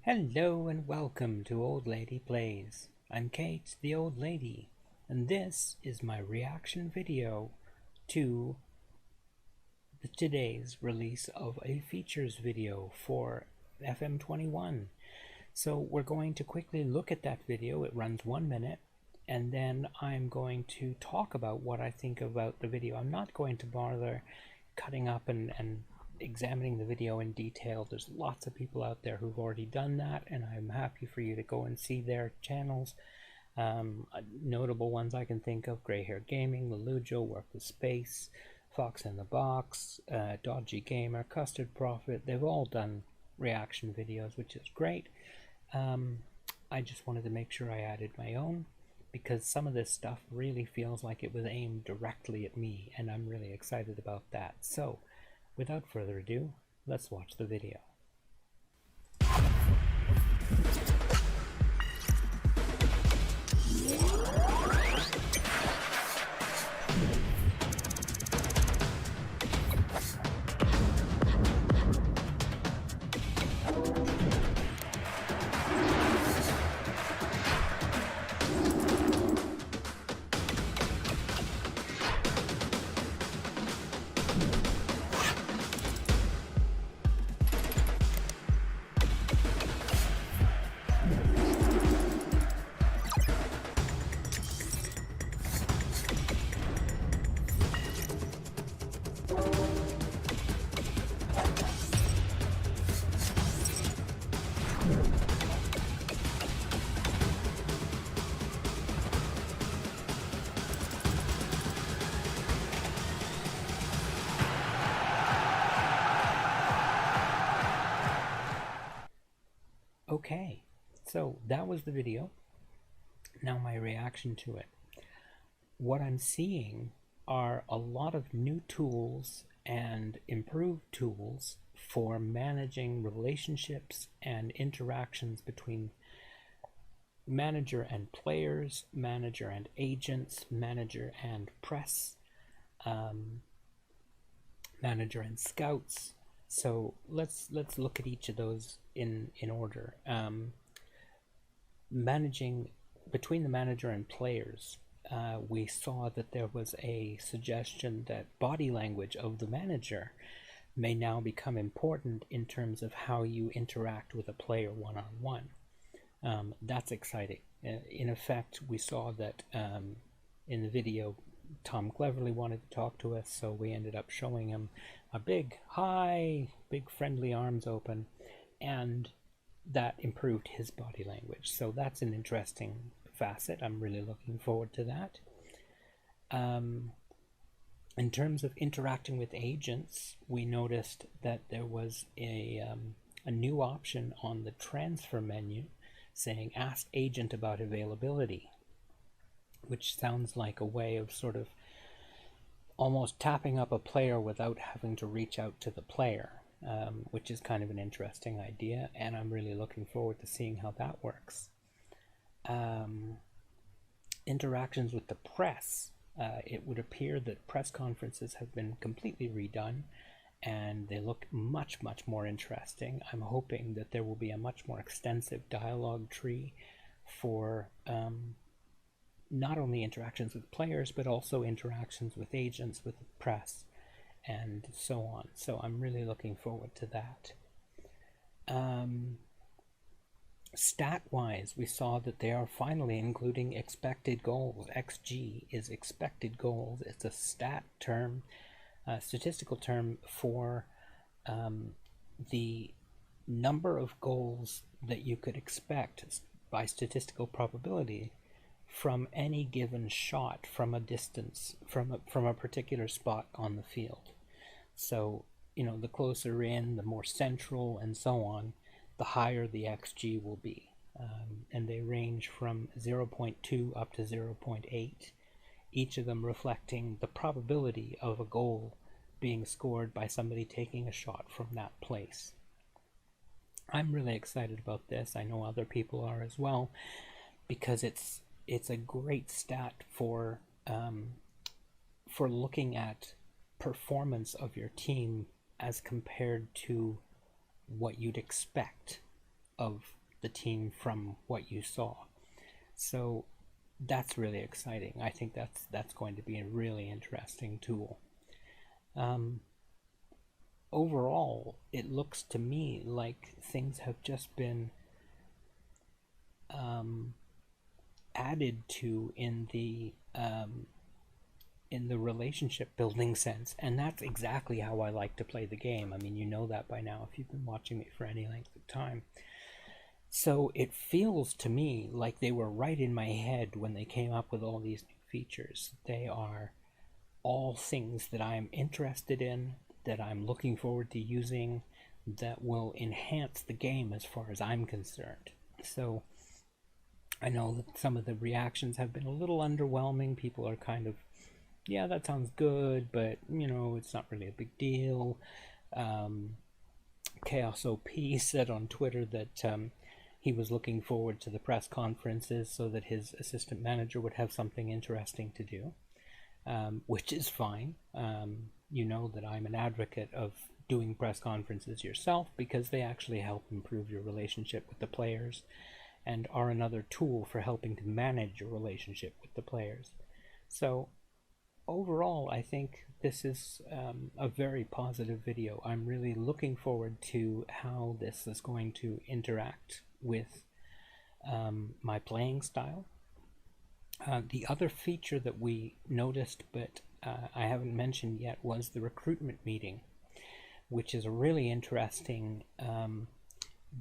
Hello and welcome to Old Lady Plays. I'm Kate, the Old Lady, and this is my reaction video to today's release of a features video for FM21. So we're going to quickly look at that video. It runs 1 minute, and then I'm going to talk about what I think about the video. I'm not going to bother cutting up and examining the video in detail. There's lots of people out there who've already done that, and I'm happy for you to go and see their channels. Notable ones I can think of: Grey Hair Gaming, Lelujo, Work with Space, Fox in the Box, Dodgy Gamer, Custard Prophet. They've all done reaction videos, which is great. I just wanted to make sure I added my own, because some of this stuff really feels like it was aimed directly at me, and I'm really excited about that. So without further ado, let's watch the video. Okay, so that was the video. Now my reaction to it. What I'm seeing are a lot of new tools and improved tools for managing relationships and interactions between manager and players, manager and agents, manager and press, manager and scouts. So let's look at each of those in order. Managing between the manager and players, we saw that there was a suggestion that body language of the manager may now become important in terms of how you interact with a player one-on-one. That's exciting. In effect, we saw that in the video, Tom Cleverly wanted to talk to us, so we ended up showing him a big friendly arms open, and that improved his body language. So that's an interesting facet. I'm really looking forward to that. In terms of interacting with agents, we noticed that there was a new option on the transfer menu saying ask agent about availability, which sounds like a way of sort of almost tapping up a player without having to reach out to the player, which is kind of an interesting idea, and I'm really looking forward to seeing how that works. Interactions with the press. It would appear that press conferences have been completely redone, and they look much more interesting. I'm hoping that there will be a much more extensive dialogue tree for not only interactions with players, but also interactions with agents, with the press, and so on. So I'm really looking forward to that. Stat-wise, we saw that they are finally including expected goals. XG is expected goals. It's a stat term, statistical term for the number of goals that you could expect by statistical probability from any given shot from a distance, from a particular spot on the field. So, you know, the closer in, the more central, and so on, the higher the XG will be. And they range from 0.2 up to 0.8, each of them reflecting the probability of a goal being scored by somebody taking a shot from that place. I'm really excited about this. I know other people are as well, because it's a great stat for looking at performance of your team as compared to what you'd expect of the team from what you saw. So that's really exciting. I think that's going to be a really interesting tool. Overall, it looks to me like things have just been added to in the relationship building sense, and that's exactly how I like to play the game. I mean, you know that by now if you've been watching me for any length of time. So it feels to me like they were right in my head when they came up with all these new features. They are all things that I'm interested in, that I'm looking forward to using, that will enhance the game as far as I'm concerned. So I know that some of the reactions have been a little underwhelming. People are kind of, yeah, that sounds good, but it's not really a big deal. Chaos OP said on Twitter that he was looking forward to the press conferences so that his assistant manager would have something interesting to do, which is fine. You know that I'm an advocate of doing press conferences yourself because they actually help improve your relationship with the players and are another tool for helping to manage your relationship with the players. So overall, I think this is a very positive video. I'm really looking forward to how this is going to interact with my playing style. The other feature that we noticed, but I haven't mentioned yet, was the recruitment meeting, which is a really interesting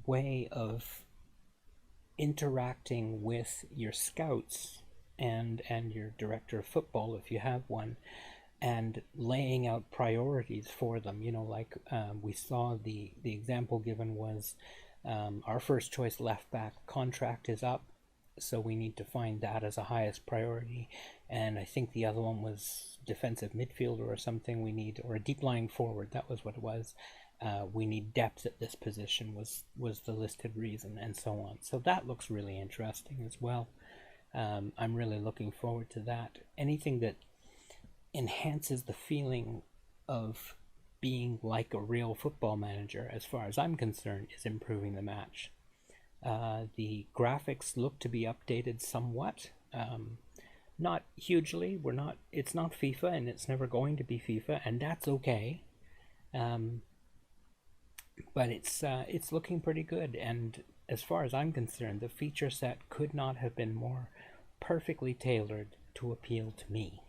way of interacting with your scouts and your director of football, if you have one, and laying out priorities for them. Like we saw the example given was our first choice left back contract is up, so we need to find that as a highest priority. And I think the other one was defensive midfielder or something. We need, or a deep lying forward, that was what it was. We need depth at this position was the listed reason, and so on. So that looks really interesting as well. I'm really looking forward to that. Anything that enhances the feeling of being like a real football manager, as far as I'm concerned, is improving the match. The graphics look to be updated somewhat. Not hugely. It's not FIFA, and it's never going to be FIFA, and that's okay. But it's looking pretty good, and as far as I'm concerned, the feature set could not have been more perfectly tailored to appeal to me.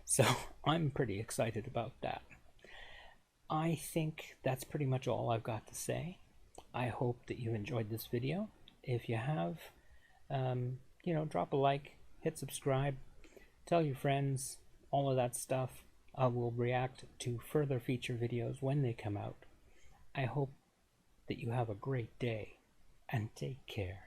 So I'm pretty excited about that. I think that's pretty much all I've got to say. I hope that you enjoyed this video. If you have, drop a like, hit subscribe, tell your friends, all of that stuff. I will react to further feature videos when they come out. I hope that you have a great day, and take care.